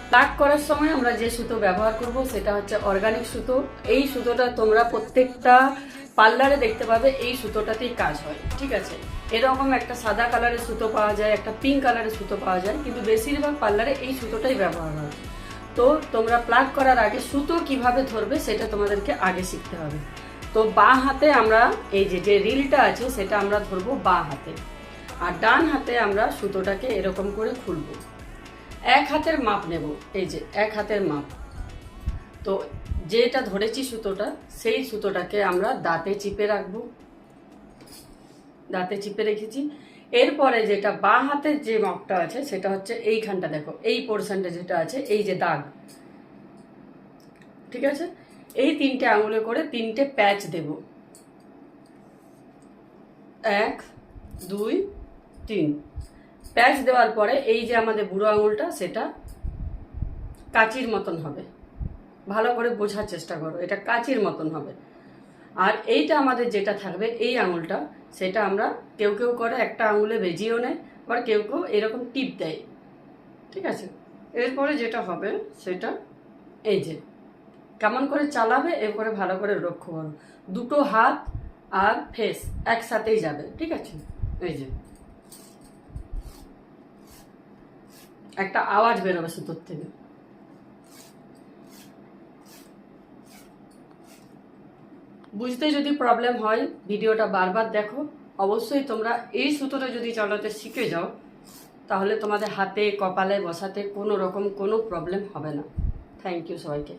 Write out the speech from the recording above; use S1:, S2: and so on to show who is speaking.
S1: Plug করার সময় আমরা যে সুতো ব্যবহার করব সেটা হচ্ছে অর্গানিক সুতো। এই সুতোটা তোমরা প্রত্যেকটা পার্লারে দেখতে পাবে এই সুতোটাতেই কাজ হয়, ঠিক আছে। এরকম একটা সাদা কালারের সুতো পাওয়া যায়, একটা পিঙ্ক কালারের সুতো পাওয়া যায়, কিন্তু বেশিরভাগ পার্লারে এই সুতোটাই ব্যবহার হয়। তো তোমরা প্লাগ করার আগে সুতো কিভাবে ধরবে সেটা তোমাদেরকে আগে শিখতে হবে। তো বাঁ হাতে আমরা এই যে রিলটা আছে সেটা আমরা ধরবো বাঁ হাতে, আর ডান হাতে আমরা সুতোটাকে এরকম করে খুলবো। এক হাতের মাপ নেব, এই যে এক হাতের মাপ। তো যেটা ধরেছি সুতোটা, সেই সুতোটাকে আমরা দাঁতে চিপে রাখবো, দাঁতে চিপে রেখেছি। এরপরে যেটা বাঁ হাতের যে মাপটা আছে সেটা হচ্ছে এইখানটা, দেখো এই পোর্শনটা যেটা আছে, এই যে দাগ, ঠিক আছে। এই তিনটে আঙুলে করে তিনটে প্যাচ দেব, 1 2 3। প্যাচ দেওয়ার পরে এই যে আমাদের বুড়ো আঙুলটা সেটা কাঁচির মতন হবে, ভালো করে বোঝার চেষ্টা করো, এটা কাঁচির মতন হবে। আর এইটা আমাদের যেটা থাকবে এই আঙুলটা, সেটা আমরা কেউ কেউ করে একটা আঙুলে বেজিয়েও নেয়, আবার কেউ কেউ এরকম টিপ দেয়, ঠিক আছে। এরপরে যেটা হবে সেটা এই যে কেমন করে চালাবে, এরপরে ভালো করে লক্ষ্য করো, দুটো হাত আর ফেস একসাথেই যাবে, ঠিক আছে। এই যে একটা আওয়াজ বেরোবে সুতোর থেকে। বুঝতে যদি প্রবলেম হয় ভিডিওটা বারবার দেখো। অবশ্যই তোমরা এই সুতোটা যদি চালাতে শিখে যাও তাহলে তোমাদের হাতে কপালে বসাতে কোনো রকম কোনো প্রবলেম হবে না। থ্যাংক ইউ সবাইকে।